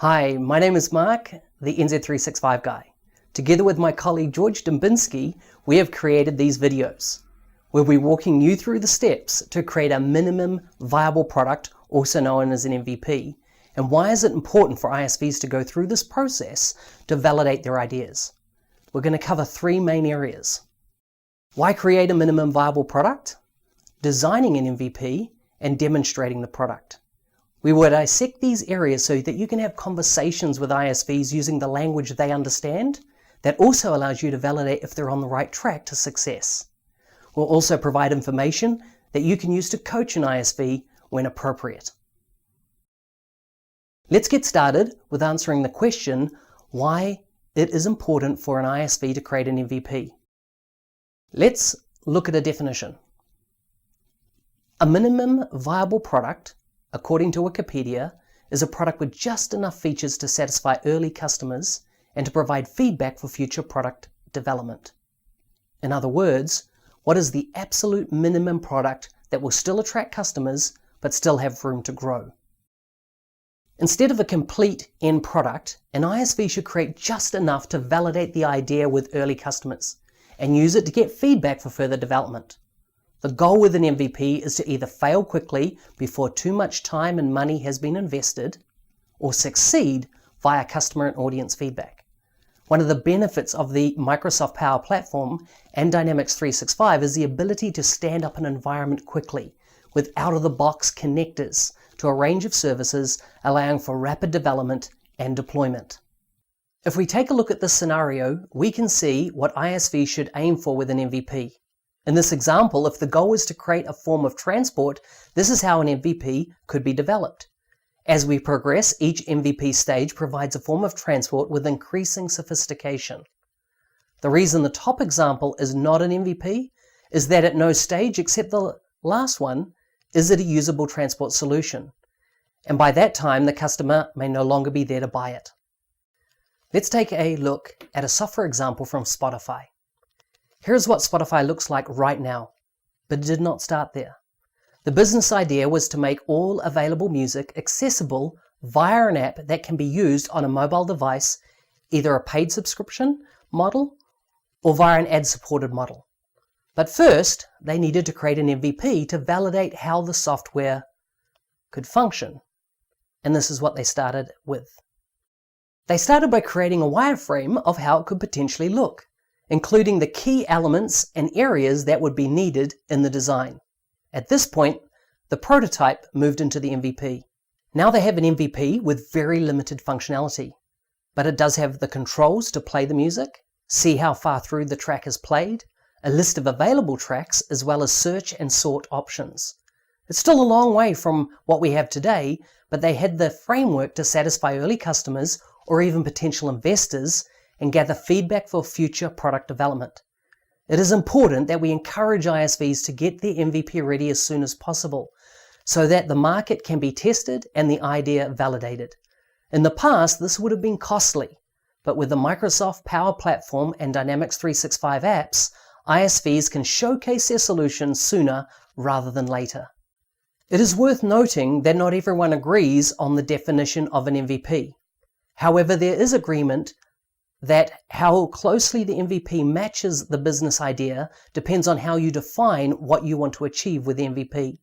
Hi, my name is Mark, the NZ365 guy. Together with my colleague George Dembinski, we have created these videos. We'll be walking you through the steps to create a minimum viable product, also known as an MVP, and why is it important for ISVs to go through this process to validate their ideas. We're going to cover three main areas. Why create a minimum viable product? Designing an MVP, and demonstrating the product. We will dissect these areas so that you can have conversations with ISVs using the language they understand. That also allows you to validate if they're on the right track to success. We'll also provide information that you can use to coach an ISV when appropriate. Let's get started with answering the question why it is important for an ISV to create an MVP. Let's look at a definition. A minimum viable product, according to Wikipedia, is a product with just enough features to satisfy early customers and to provide feedback for future product development. In other words, what is the absolute minimum product that will still attract customers but still have room to grow? Instead of a complete end product, an ISV should create just enough to validate the idea with early customers and use it to get feedback for further development. The goal with an MVP is to either fail quickly before too much time and money has been invested, or succeed via customer and audience feedback. One of the benefits of the Microsoft Power Platform and Dynamics 365 is the ability to stand up an environment quickly with out-of-the-box connectors to a range of services, allowing for rapid development and deployment. If we take a look at this scenario, we can see what ISVs should aim for with an MVP. In this example, if the goal is to create a form of transport, this is how an MVP could be developed. As we progress, each MVP stage provides a form of transport with increasing sophistication. The reason the top example is not an MVP is that at no stage except the last one is it a usable transport solution. And by that time, the customer may no longer be there to buy it. Let's take a look at a software example from Spotify. Here's what Spotify looks like right now, but it did not start there. The business idea was to make all available music accessible via an app that can be used on a mobile device, either a paid subscription model or via an ad-supported model. But first, they needed to create an MVP to validate how the software could function. And this is what they started with. They started by creating a wireframe of how it could potentially look, including the key elements and areas that would be needed in the design. At this point, the prototype moved into the MVP. Now they have an MVP with very limited functionality, but it does have the controls to play the music, see how far through the track is played, a list of available tracks, as well as search and sort options. It's still a long way from what we have today, but they had the framework to satisfy early customers or even potential investors and gather feedback for future product development. It is important that we encourage ISVs to get their MVP ready as soon as possible so that the market can be tested and the idea validated. In the past, this would have been costly, but with the Microsoft Power Platform and Dynamics 365 apps, ISVs can showcase their solutions sooner rather than later. It is worth noting that not everyone agrees on the definition of an MVP. However, there is agreement that how closely the MVP matches the business idea depends on how you define what you want to achieve with the MVP.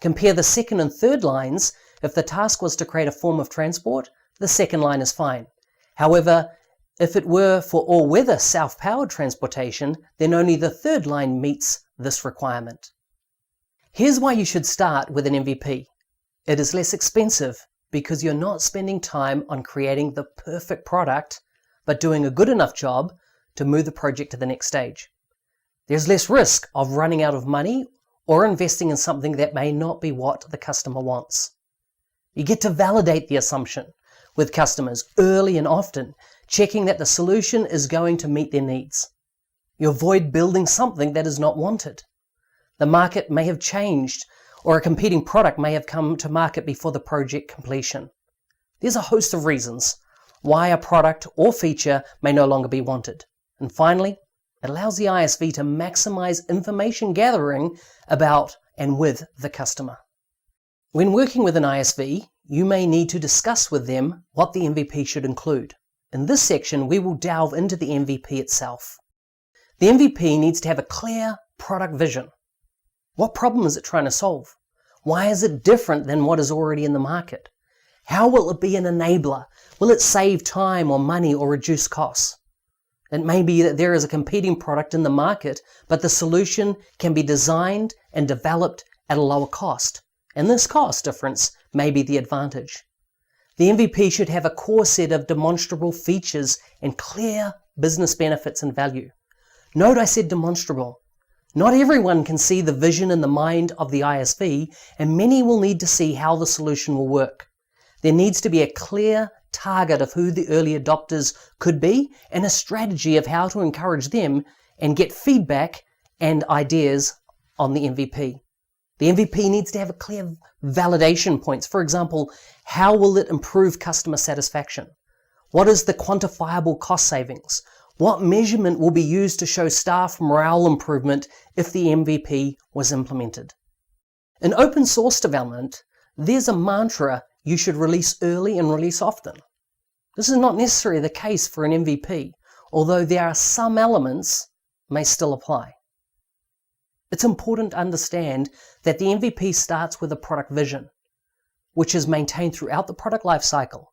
Compare the second and third lines. If the task was to create a form of transport, the second line is fine. However, if it were for all-weather self-powered transportation, then only the third line meets this requirement. Here's why you should start with an MVP. It is less expensive because you're not spending time on creating the perfect product, but doing a good enough job to move the project to the next stage. There's less risk of running out of money or investing in something that may not be what the customer wants. You get to validate the assumption with customers early and often, checking that the solution is going to meet their needs. You avoid building something that is not wanted. The market may have changed, or a competing product may have come to market before the project completion. There's a host of reasons why a product or feature may no longer be wanted. And finally, it allows the ISV to maximize information gathering about and with the customer. When working with an ISV, you may need to discuss with them what the MVP should include. In this section, we will delve into the MVP itself. The MVP needs to have a clear product vision. What problem is it trying to solve? Why is it different than what is already in the market? How will it be an enabler? Will it save time or money or reduce costs? It may be that there is a competing product in the market, but the solution can be designed and developed at a lower cost, and this cost difference may be the advantage. The MVP should have a core set of demonstrable features and clear business benefits and value. Note I said demonstrable. Not everyone can see the vision in the mind of the ISV, and many will need to see how the solution will work. There needs to be a clear target of who the early adopters could be and a strategy of how to encourage them and get feedback and ideas on the MVP. The MVP needs to have a clear validation points. For example, how will it improve customer satisfaction? What is the quantifiable cost savings? What measurement will be used to show staff morale improvement if the MVP was implemented? In open source development, there's a mantra: you should release early and release often. This is not necessarily the case for an MVP, although there are some elements may still apply. It's important to understand that the MVP starts with a product vision, which is maintained throughout the product lifecycle.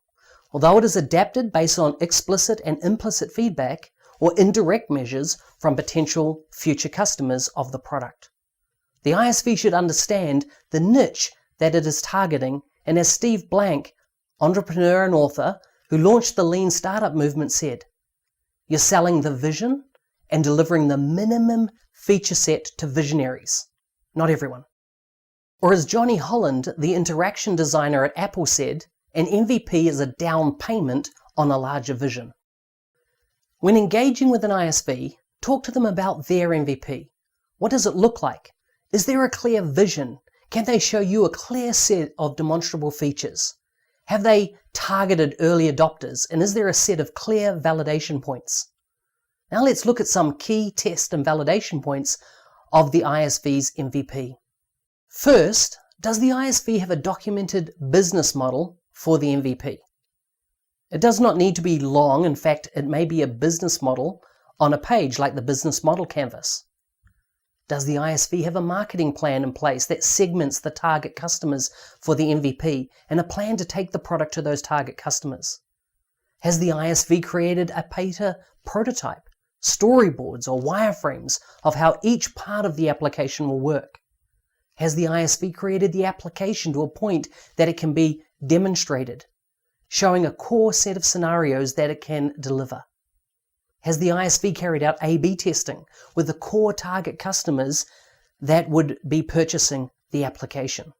Although it is adapted based on explicit and implicit feedback or indirect measures from potential future customers of the product. The ISV should understand the niche that it is targeting, and as Steve Blank, entrepreneur and author who launched the Lean Startup movement, said, "You're selling the vision and delivering the minimum feature set to visionaries, not everyone." Or as Johnny Holland, the interaction designer at Apple, said, "An MVP is a down payment on a larger vision." When engaging with an ISV, talk to them about their MVP. What does it look like? Is there a clear vision? Can they show you a clear set of demonstrable features? Have they targeted early adopters? And is there a set of clear validation points? Now let's look at some key test and validation points of the ISV's MVP. First, does the ISV have a documented business model for the MVP? It does not need to be long. In fact, it may be a business model on a page like the business model canvas. Does the ISV have a marketing plan in place that segments the target customers for the MVP and a plan to take the product to those target customers? Has the ISV created a beta prototype, storyboards or wireframes of how each part of the application will work? Has the ISV created the application to a point that it can be demonstrated, showing a core set of scenarios that it can deliver? Has the ISV carried out A/B testing with the core target customers that would be purchasing the application?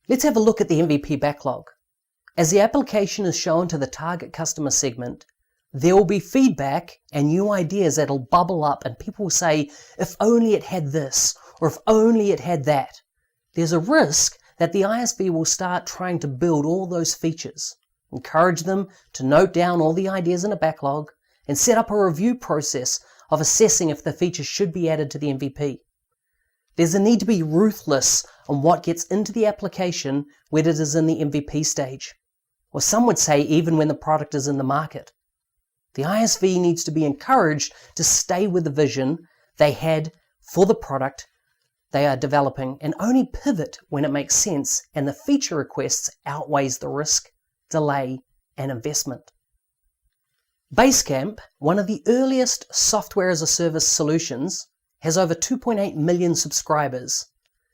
Let's have a look at the MVP backlog. As the application is shown to the target customer segment, there will be feedback and new ideas that will bubble up, and people will say, if only it had this, or if only it had that. There's a risk that the ISV will start trying to build all those features. Encourage them to note down all the ideas in a backlog and set up a review process of assessing if the features should be added to the MVP. There's a need to be ruthless on what gets into the application when it is in the MVP stage, or some would say even when the product is in the market. The ISV needs to be encouraged to stay with the vision they had for the product they are developing and only pivot when it makes sense and the feature requests outweighs the risk, delay, and investment. Basecamp, one of the earliest software as a service solutions, has over 2.8 million subscribers.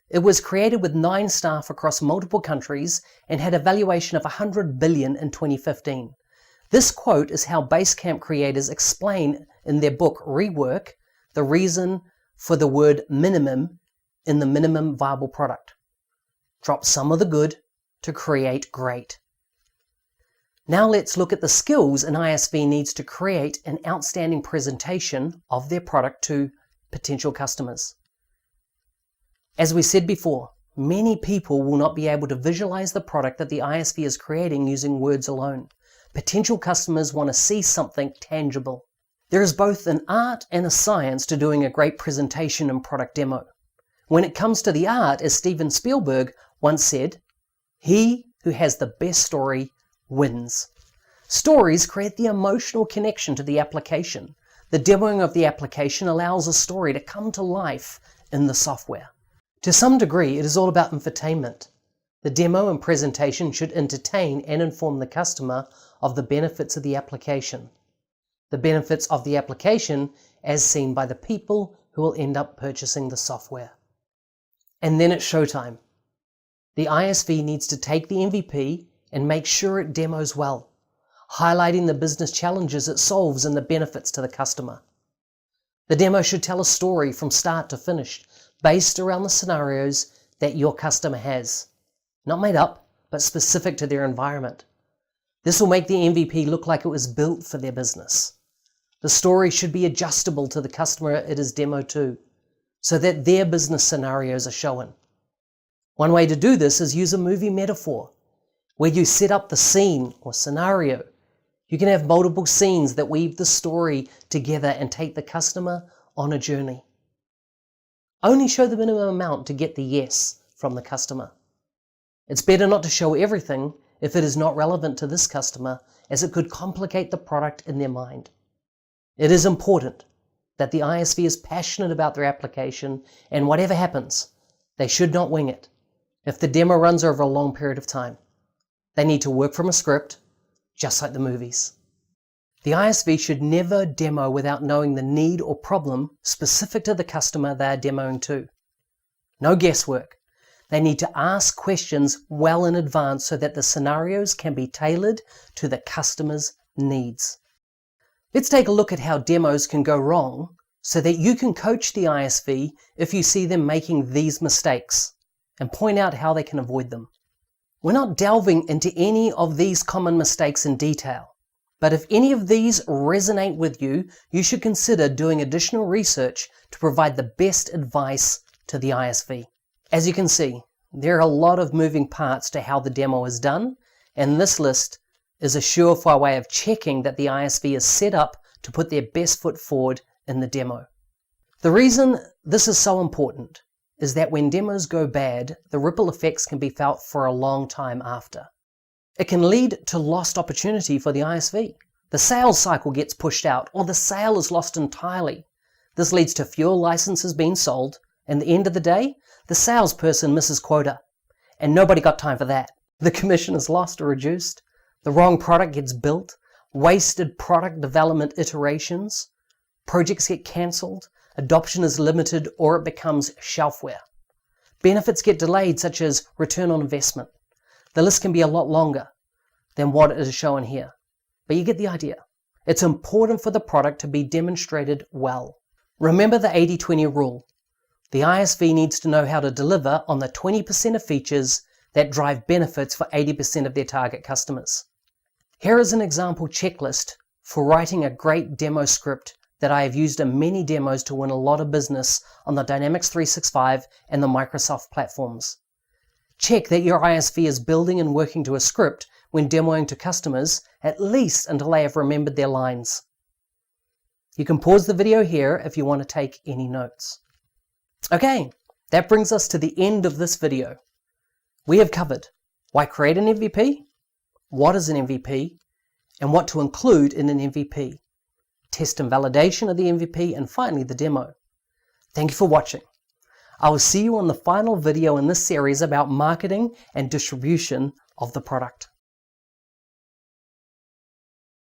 It was created with 9 staff across multiple countries and had a valuation of $100 billion in 2015. This quote is how Basecamp creators explain in their book Rework the reason for the word minimum in the minimum viable product. Drop some of the good to create great. Now let's look at the skills an ISV needs to create an outstanding presentation of their product to potential customers. As we said before, many people will not be able to visualize the product that the ISV is creating using words alone. Potential customers want to see something tangible. There is both an art and a science to doing a great presentation and product demo. When it comes to the art, as Steven Spielberg once said, "He who has the best story wins. Stories create the emotional connection to the application. The demoing of the application allows a story to come to life in the software. To some degree, it is all about infotainment. The demo and presentation should entertain and inform the customer of the benefits of the application. The benefits of the application as seen by the people who will end up purchasing the software. And then it's showtime. The ISV needs to take the MVP and make sure it demos well, highlighting the business challenges it solves and the benefits to the customer. The demo should tell a story from start to finish based around the scenarios that your customer has. Not made up, but specific to their environment. This will make the MVP look like it was built for their business. The story should be adjustable to the customer it is demoed to, so that their business scenarios are shown. One way to do this is use a movie metaphor, where you set up the scene or scenario. You can have multiple scenes that weave the story together and take the customer on a journey. Only show the minimum amount to get the yes from the customer. It's better not to show everything if it is not relevant to this customer, as it could complicate the product in their mind. It is important that the ISV is passionate about their application, and whatever happens, they should not wing it. If the demo runs over a long period of time, they need to work from a script, just like the movies. The ISV should never demo without knowing the need or problem specific to the customer they are demoing to. No guesswork. They need to ask questions well in advance so that the scenarios can be tailored to the customer's needs. Let's take a look at how demos can go wrong so that you can coach the ISV if you see them making these mistakes and point out how they can avoid them. We're not delving into any of these common mistakes in detail, but if any of these resonate with you, you should consider doing additional research to provide the best advice to the ISV. As you can see, there are a lot of moving parts to how the demo is done, and this list is a surefire way of checking that the ISV is set up to put their best foot forward in the demo. The reason this is so important is that when demos go bad, the ripple effects can be felt for a long time after. It can lead to lost opportunity for the ISV. The sales cycle gets pushed out, or the sale is lost entirely. This leads to fewer licenses being sold, and at the end of the day, the salesperson misses quota, and nobody got time for that. The commission is lost or reduced, the wrong product gets built, wasted product development iterations, projects get cancelled, adoption is limited, or it becomes shelfware. Benefits get delayed, such as return on investment. The list can be a lot longer than what is shown here, but you get the idea. It's important for the product to be demonstrated well. Remember the 80-20 rule. The ISV needs to know how to deliver on the 20% of features that drive benefits for 80% of their target customers. Here is an example checklist for writing a great demo script that I have used in many demos to win a lot of business on the Dynamics 365 and the Microsoft platforms. Check that your ISV is building and working to a script when demoing to customers, at least until they have remembered their lines. You can pause the video here if you want to take any notes. Okay, that brings us to the end of this video. We have covered why create an MVP, what is an MVP, and what to include in an MVP, test and validation of the MVP, and finally the demo. Thank you for watching. I will see you on the final video in this series about marketing and distribution of the product.